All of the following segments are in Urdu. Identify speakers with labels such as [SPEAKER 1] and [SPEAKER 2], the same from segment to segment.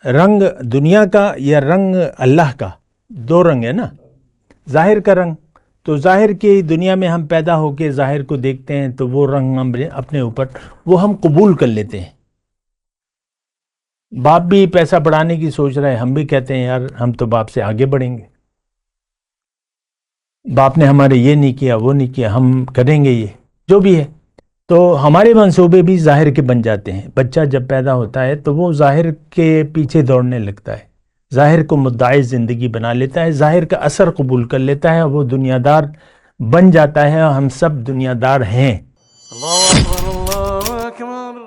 [SPEAKER 1] رنگ دنیا کا یا رنگ اللہ کا، دو رنگ ہے نا، ظاہر کا رنگ، تو ظاہر کی دنیا میں ہم پیدا ہو کے ظاہر کو دیکھتے ہیں تو وہ رنگ ہم اپنے اوپر وہ ہم قبول کر لیتے ہیں۔ باپ بھی پیسہ بڑھانے کی سوچ رہا ہے، ہم بھی کہتے ہیں یار ہم تو باپ سے آگے بڑھیں گے، باپ نے ہمارے یہ نہیں کیا وہ نہیں کیا، ہم کریں گے یہ جو بھی ہے۔ تو ہمارے منصوبے بھی ظاہر کے بن جاتے ہیں۔ بچہ جب پیدا ہوتا ہے تو وہ ظاہر کے پیچھے دوڑنے لگتا ہے، ظاہر کو مدعی زندگی بنا لیتا ہے، ظاہر کا اثر قبول کر لیتا ہے، وہ دنیا دار بن جاتا ہے، اور ہم سب دنیا دار ہیں۔
[SPEAKER 2] اللہ اکبر اللہ اکبر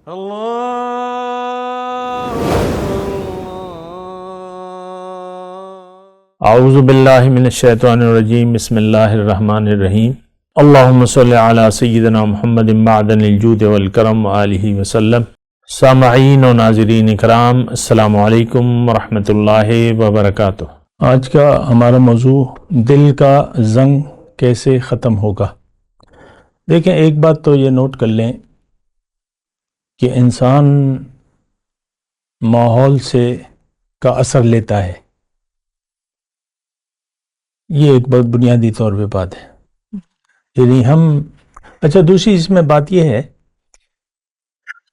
[SPEAKER 2] اللہ
[SPEAKER 3] اعوذ باللہ من الشیطان الرجیم، بسم اللہ الرحمن الرحیم۔ اللہم صلی علی سیدنا محمد معدن الجود والکرم وآلہ وسلم۔ سامعین و ناظرین کرام، السلام علیکم ورحمۃ اللہ وبرکاتہ۔
[SPEAKER 1] آج کا ہمارا موضوع دل کا زنگ کیسے ختم ہوگا۔ دیکھیں، ایک بات تو یہ نوٹ کر لیں کہ انسان ماحول سے کا اثر لیتا ہے، یہ ایک بہت بنیادی طور پہ بات ہے۔ یعنی اچھا، دوسری اس میں بات یہ ہے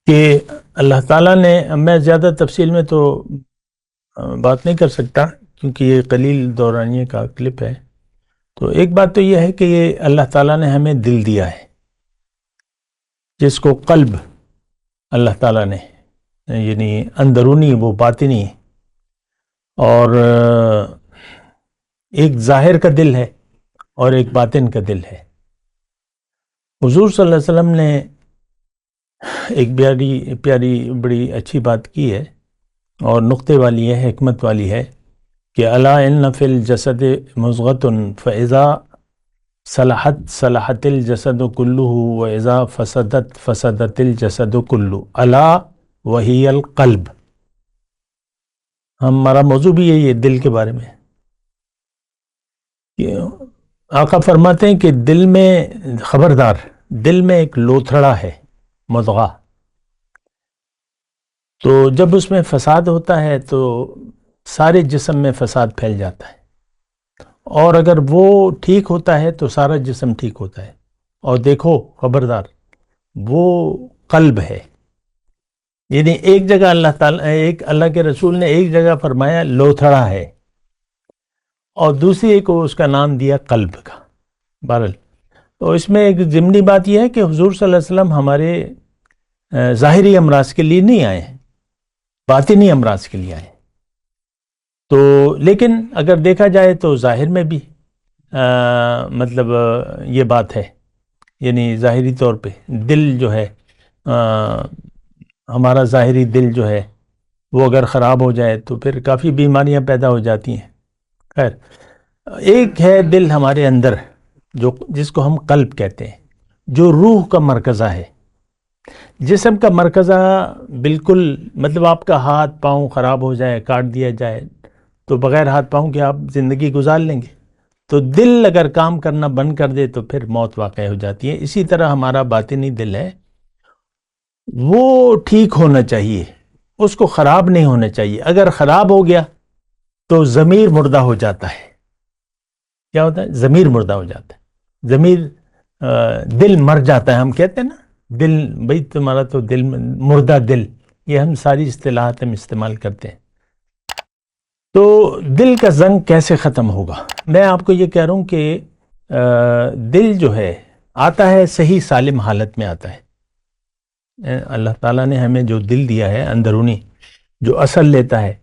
[SPEAKER 1] کہ اللہ تعالیٰ نے، میں زیادہ تفصیل میں تو بات نہیں کر سکتا کیونکہ یہ قلیل دورانیے کا کلپ ہے، تو ایک بات تو یہ ہے کہ یہ اللہ تعالیٰ نے ہمیں دل دیا ہے، جس کو قلب اللہ تعالیٰ نے، یعنی اندرونی وہ باطنی، اور ایک ظاہر کا دل ہے اور ایک باطن کا دل ہے۔ حضور صلی اللہ علیہ وسلم نے ایک پیاری بڑی اچھی بات کی ہے، اور نقطے والی ہے، حکمت والی ہے، کہ الا ان فی الجسد مضغۃ فاذا صلحت صلحت الجسد کلہ واذا فسدت فسدت الجسد کلہ الا وہی القلب۔ ہمارا موضوع بھی یہی ہے، دل کے بارے میں۔ آقا فرماتے ہیں کہ دل میں، خبردار، دل میں ایک لوتھڑا ہے، مضغہ، تو جب اس میں فساد ہوتا ہے تو سارے جسم میں فساد پھیل جاتا ہے، اور اگر وہ ٹھیک ہوتا ہے تو سارا جسم ٹھیک ہوتا ہے۔ اور دیکھو، خبردار، وہ قلب ہے۔ یعنی ایک جگہ اللہ کے رسول نے ایک جگہ فرمایا لوتھڑا ہے، اور دوسری کو اس کا نام دیا قلب کا۔ بہرحال، تو اس میں ایک ضمنی بات یہ ہے کہ حضور صلی اللہ علیہ وسلم ہمارے ظاہری امراض کے لیے نہیں آئے ہیں، باطنی امراض کے لیے آئے ہیں۔ تو لیکن اگر دیکھا جائے تو ظاہر میں بھی مطلب یہ بات ہے، یعنی ظاہری طور پہ دل جو ہے، ہمارا ظاہری دل جو ہے وہ اگر خراب ہو جائے تو پھر کافی بیماریاں پیدا ہو جاتی ہیں۔ خیر، ایک ہے دل ہمارے اندر جس کو ہم قلب کہتے ہیں، جو روح کا مرکزہ ہے۔ جسم کا مرکزہ بالکل، مطلب آپ کا ہاتھ پاؤں خراب ہو جائے، کاٹ دیا جائے، تو بغیر ہاتھ پاؤں کے آپ زندگی گزار لیں گے، تو دل اگر کام کرنا بند کر دے تو پھر موت واقع ہو جاتی ہے۔ اسی طرح ہمارا باطنی دل ہے، وہ ٹھیک ہونا چاہیے، اس کو خراب نہیں ہونا چاہیے۔ اگر خراب ہو گیا تو ضمیر مردہ ہو جاتا ہے۔ کیا ہوتا ہے؟ ضمیر مردہ ہو جاتا ہے، ضمیر، دل مر جاتا ہے۔ ہم کہتے ہیں نا، دل، بھئی تمہارا تو دل مردہ دل، یہ ہم ساری اصطلاحات ہم استعمال کرتے ہیں۔ تو دل کا زنگ کیسے ختم ہوگا؟ میں آپ کو یہ کہہ رہا ہوں کہ دل جو ہے آتا ہے صحیح سالم حالت میں آتا ہے۔ اللہ تعالیٰ نے ہمیں جو دل دیا ہے اندرونی، جو اثر لیتا ہے،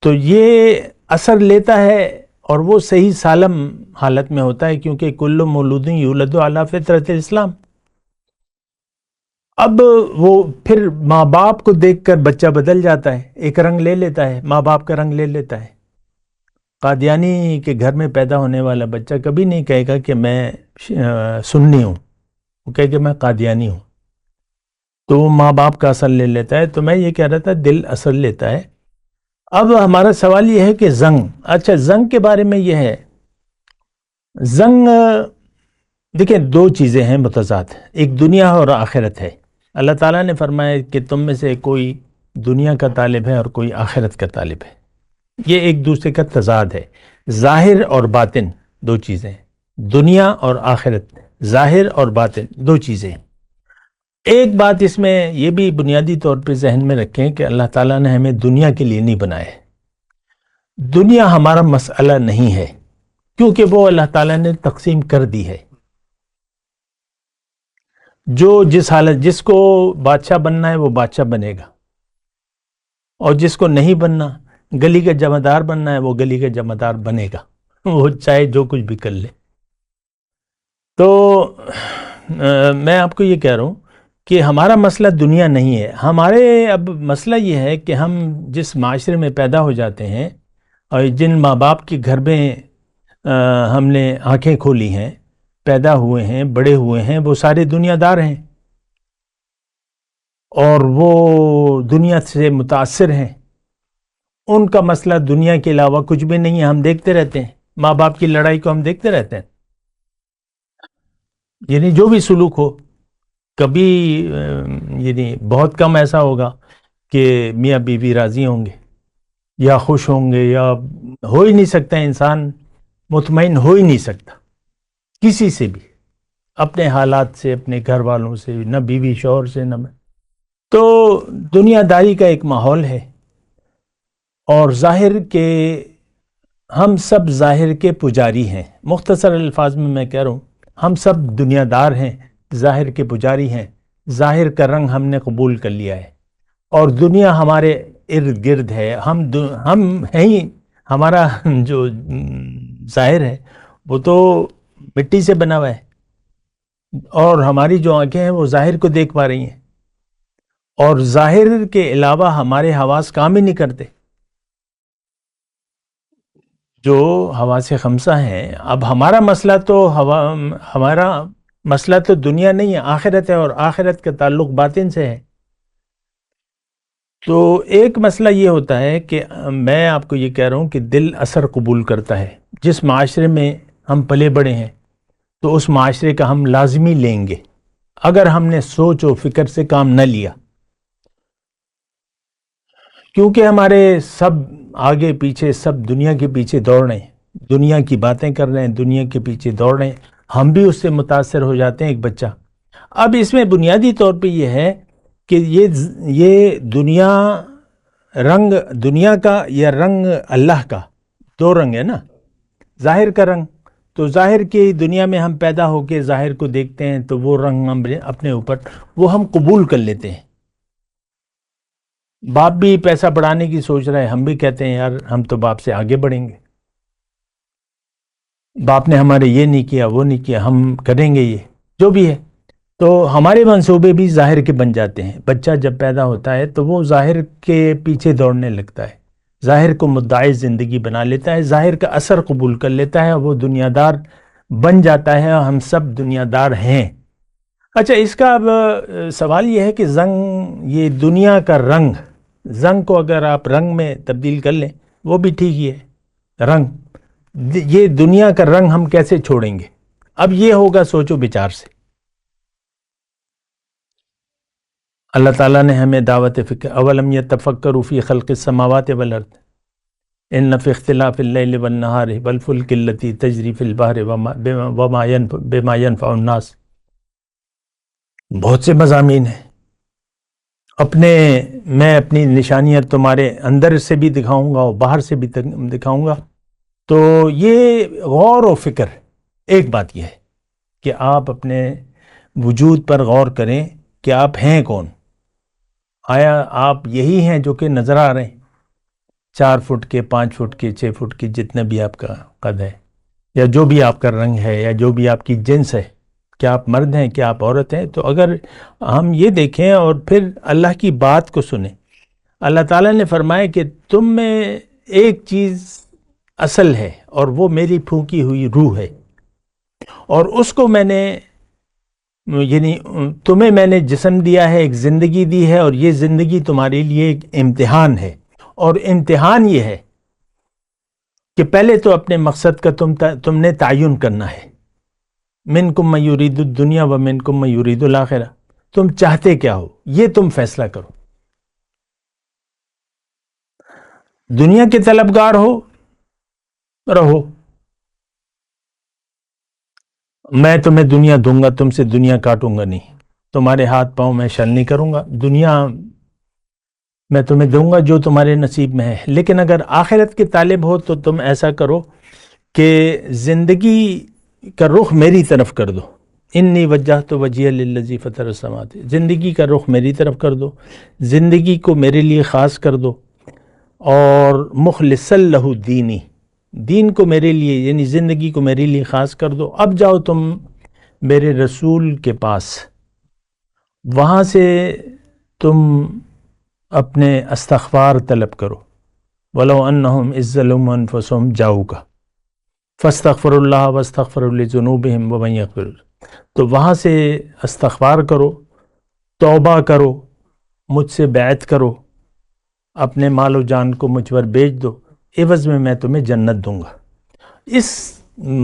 [SPEAKER 1] تو یہ اثر لیتا ہے اور وہ صحیح سالم حالت میں ہوتا ہے، کیونکہ کل مولود یولد علی فطرت الاسلام۔ اب وہ پھر ماں باپ کو دیکھ کر بچہ بدل جاتا ہے، ایک رنگ لے لیتا ہے، ماں باپ کا رنگ لے لیتا ہے۔ قادیانی کے گھر میں پیدا ہونے والا بچہ کبھی نہیں کہے گا کہ میں سنی ہوں، وہ کہے کہ میں قادیانی ہوں، تو وہ ماں باپ کا اثر لے لیتا ہے۔ تو میں یہ کہہ رہا تھا، دل اثر لیتا ہے۔ اب ہمارا سوال یہ ہے کہ زنگ، اچھا زنگ کے بارے میں یہ ہے، زنگ دیکھیں دو چیزیں ہیں متضاد، ایک دنیا اور آخرت ہے۔ اللہ تعالیٰ نے فرمایا کہ تم میں سے کوئی دنیا کا طالب ہے اور کوئی آخرت کا طالب ہے. یہ ایک دوسرے کا تضاد ہے. ظاہر اور باطن دو چیزیں ہیں. دنیا اور آخرت، ظاہر اور باطن دو چیزیں ہیں. ایک بات اس میں یہ بھی بنیادی طور پہ ذہن میں رکھیں کہ اللہ تعالیٰ نے ہمیں دنیا کے لیے نہیں بنایا ہے. دنیا ہمارا مسئلہ نہیں ہے، کیونکہ وہ اللہ تعالیٰ نے تقسیم کر دی ہے. جو جس حالت، جس کو بادشاہ بننا ہے وہ بادشاہ بنے گا، اور جس کو نہیں بننا، گلی کا جمعدار بننا ہے، وہ گلی کا جمعدار بنے گا، وہ چاہے جو کچھ بھی کر لے. تو میں آپ کو یہ کہہ رہا ہوں کہ ہمارا مسئلہ دنیا نہیں ہے. ہمارے اب مسئلہ یہ ہے کہ ہم جس معاشرے میں پیدا ہو جاتے ہیں اور جن ماں باپ کے گھر میں ہم نے آنکھیں کھولی ہیں، پیدا ہوئے ہیں، بڑے ہوئے ہیں، وہ سارے دنیا دار ہیں اور وہ دنیا سے متاثر ہیں. ان کا مسئلہ دنیا کے علاوہ کچھ بھی نہیں ہے. ہم دیکھتے رہتے ہیں ماں باپ کی لڑائی کو، ہم دیکھتے رہتے ہیں. یعنی جو بھی سلوک ہو، کبھی یعنی بہت کم ایسا ہوگا کہ میاں بیوی راضی ہوں گے یا خوش ہوں گے، یا ہو ہی نہیں سکتا، انسان مطمئن ہو ہی نہیں سکتا کسی سے بھی، اپنے حالات سے، اپنے گھر والوں سے، نہ بیوی شوہر سے، نہ میں. تو دنیا داری کا ایک ماحول ہے، اور ظاہر کے ہم سب ظاہر کے پجاری ہیں. مختصر الفاظ میں کہہ رہا ہوں، ہم سب دنیا دار ہیں، ظاہر کے پجاری ہیں. ظاہر کا رنگ ہم نے قبول کر لیا ہے، اور دنیا ہمارے ارد گرد ہے. ہم ہیں ہی، ہمارا جو ظاہر ہے وہ تو مٹی سے بنا ہوا ہے، اور ہماری جو آنکھیں ہیں وہ ظاہر کو دیکھ پا رہی ہیں، اور ظاہر کے علاوہ ہمارے حواس کام ہی نہیں کرتے. جو حواس خمسہ ہیں، اب ہمارا مسئلہ تو ہمارا مسئلہ تو دنیا نہیں ہے، آخرت ہے، اور آخرت کا تعلق باطن سے ہے. تو ایک مسئلہ یہ ہوتا ہے کہ میں آپ کو یہ کہہ رہا ہوں کہ دل اثر قبول کرتا ہے. جس معاشرے میں ہم پلے بڑے ہیں تو اس معاشرے کا ہم لازمی لیں گے اگر ہم نے سوچ و فکر سے کام نہ لیا، کیونکہ ہمارے سب آگے پیچھے سب دنیا کے پیچھے دوڑ رہے ہیں، دنیا کی باتیں کر رہے ہیں، دنیا کے پیچھے دوڑ رہے ہیں. ہم بھی اس سے متاثر ہو جاتے ہیں. ایک بچہ، اب اس میں بنیادی طور پہ یہ ہے کہ یہ دنیا، رنگ دنیا کا یا رنگ اللہ کا، دو رنگ ہے نا. ظاہر کا رنگ، تو ظاہر کی دنیا میں ہم پیدا ہو کے ظاہر کو دیکھتے ہیں، تو وہ رنگ ہم اپنے اوپر وہ ہم قبول کر لیتے ہیں. باپ بھی پیسہ بڑھانے کی سوچ رہا ہے، ہم بھی کہتے ہیں یار ہم تو باپ سے آگے بڑھیں گے، باپ نے ہمارے یہ نہیں کیا، وہ نہیں کیا، ہم کریں گے یہ جو بھی ہے. تو ہمارے منصوبے بھی ظاہر کے بن جاتے ہیں. بچہ جب پیدا ہوتا ہے تو وہ ظاہر کے پیچھے دوڑنے لگتا ہے، ظاہر کو مدعی زندگی بنا لیتا ہے، ظاہر کا اثر قبول کر لیتا ہے، وہ دنیا دار بن جاتا ہے. ہم سب دنیا دار ہیں. اچھا، اس کا اب سوال یہ ہے کہ یہ دنیا کا زنگ کو اگر آپ رنگ میں تبدیل کر لیں وہ بھی ٹھیک ہی ہے. رنگ، یہ دنیا کا رنگ ہم کیسے چھوڑیں گے؟ اب یہ ہوگا سوچو بچار سے. اللہ تعالیٰ نے ہمیں دعوت فکر، اولم یتفکروا فی خلق السماوات والارض ان فی اختلاف اللیل والنہار والفلک التی تجری فی البحر بما ینفع الناس. بہت سے مضامین ہیں. میں اپنی نشانیاں تمہارے اندر سے بھی دکھاؤں گا اور باہر سے بھی دکھاؤں گا. تو یہ غور و فکر، ایک بات یہ ہے کہ آپ اپنے وجود پر غور کریں کہ آپ ہیں کون. آیا آپ یہی ہیں جو کہ نظر آ رہے ہیں، 4 فٹ کے، 5 فٹ کے، 6 فٹ کے، جتنا بھی آپ کا قد ہے، یا جو بھی آپ کا رنگ ہے، یا جو بھی آپ کی جنس ہے، کیا آپ مرد ہیں، کیا آپ عورت ہیں؟ تو اگر ہم یہ دیکھیں اور پھر اللہ کی بات کو سنیں، اللہ تعالیٰ نے فرمایا کہ تم میں ایک چیز اصل ہے، اور وہ میری پھونکی ہوئی روح ہے، اور اس کو میں نے تمہیں میں نے جسم دیا ہے، ایک زندگی دی ہے، اور یہ زندگی تمہارے لیے ایک امتحان ہے. اور امتحان یہ ہے کہ پہلے تو اپنے مقصد کا تم نے تعین کرنا ہے. منکم من یرید الدنیا و منکم من یرید الآخرہ. تم چاہتے کیا ہو یہ تم فیصلہ کرو. دنیا کے طلبگار ہو رہو، میں تمہیں دنیا دوں گا، تم سے دنیا کاٹوں گا نہیں، تمہارے ہاتھ پاؤں میں شل نہیں کروں گا، دنیا میں تمہیں دوں گا جو تمہارے نصیب میں ہے. لیکن اگر آخرت کے طالب ہو تو تم ایسا کرو کہ زندگی کا رخ میری طرف کر دو. انی وجہت وجہی للذی فطر السماوات، زندگی کا رخ میری طرف کر دو، زندگی کو میرے لیے خاص کر دو، اور مخلصا لہ دینی، دین کو میرے لیے یعنی زندگی کو میرے لیے خاص کر دو. اب جاؤ تم میرے رسول کے پاس، وہاں سے تم اپنے استغفار طلب کرو. وَلَوْ أَنَّهُمْ إِذ ظَّلَمُوا أَنفُسَهُمْ جَاءُوكَ فَاسْتَغْفِرُوا اللَّهَ وَاسْتَغْفَرُوا لِذُنُوبِهِمْ وَمَن يَغْفِرُ. تو وہاں سے استغفار کرو، توبہ کرو، مجھ سے بیعت کرو، اپنے مال و جان کو مجھ پر بیچ دو، عوض میں تمہیں جنت دوں گا. اس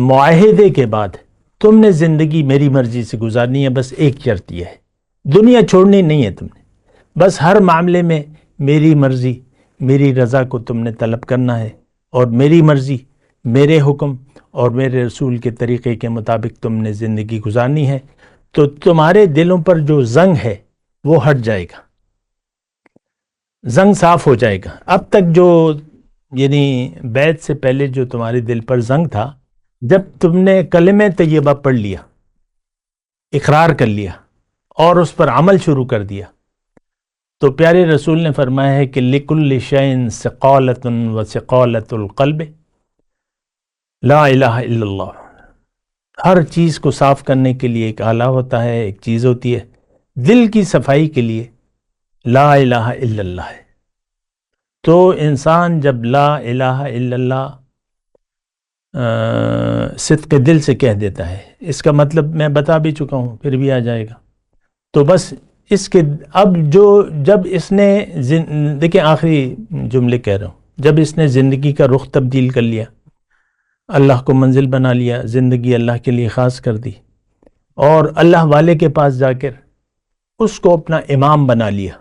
[SPEAKER 1] معاہدے کے بعد تم نے زندگی میری مرضی سے گزارنی ہے. بس ایک شرط یہ ہے، دنیا چھوڑنی نہیں ہے تم نے، بس ہر معاملے میں میری مرضی میری رضا کو تم نے طلب کرنا ہے، اور میری مرضی میرے حکم اور میرے رسول کے طریقے کے مطابق تم نے زندگی گزارنی ہے. تو تمہارے دلوں پر جو زنگ ہے وہ ہٹ جائے گا، زنگ صاف ہو جائے گا. اب تک جو یعنی بیعت سے پہلے جو تمہارے دل پر زنگ تھا، جب تم نے کلمہ طیبہ پڑھ لیا، اقرار کر لیا اور اس پر عمل شروع کر دیا، تو پیارے رسول نے فرمایا ہے کہ لِكُلِّ شَيْءٍ ثِقَالَةٌ وَثِقَالَةُ الْقَلْبِ لا الہ الا اللہ. ہر چیز کو صاف کرنے کے لیے ایک آلہ ہوتا ہے، ایک چیز ہوتی ہے. دل کی صفائی کے لیے لا الہ الا اللہ ہے. تو انسان جب لا الہ الا اللہ صدق دل سے کہہ دیتا ہے، اس کا مطلب میں بتا بھی چکا ہوں، پھر بھی آ جائے گا. تو بس اس کے اب جب اس نے دیکھیں آخری جملے کہہ رہا ہوں، جب اس نے زندگی کا رخ تبدیل کر لیا، اللہ کو منزل بنا لیا، زندگی اللہ کے لیے خاص کر دی، اور اللہ والے کے پاس جا کر اس کو اپنا امام بنا لیا،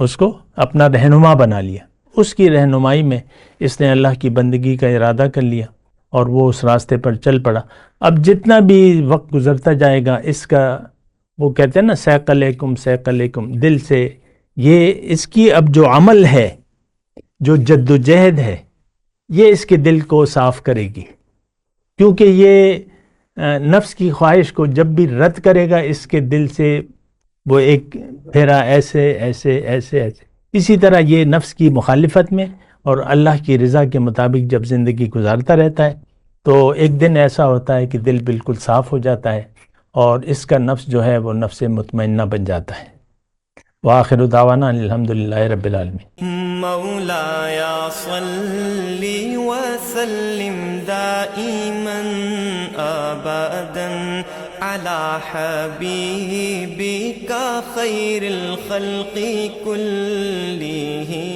[SPEAKER 1] اس کو اپنا رہنما بنا لیا، اس کی رہنمائی میں اس نے اللہ کی بندگی کا ارادہ کر لیا اور وہ اس راستے پر چل پڑا. اب جتنا بھی وقت گزرتا جائے گا، اس کا وہ کہتے ہیں نا سیق علیکم دل سے، یہ اس کی اب جو عمل ہے، جو جد و جہد ہے، یہ اس کے دل کو صاف کرے گی. کیونکہ یہ نفس کی خواہش کو جب بھی رد کرے گا، اس کے دل سے وہ ایک پھیرا ایسے ایسے ایسے ایسے. اسی طرح یہ نفس کی مخالفت میں اور اللہ کی رضا کے مطابق جب زندگی گزارتا رہتا ہے، تو ایک دن ایسا ہوتا ہے کہ دل بالکل صاف ہو جاتا ہے اور اس کا نفس جو ہے وہ نفس مطمئنہ بن جاتا ہے. وآخر دعوانا الحمدللہ رب العالمین.
[SPEAKER 4] مولایا صلی وسلم دائما ابدا على حبیبک خیر الخلق کلہم.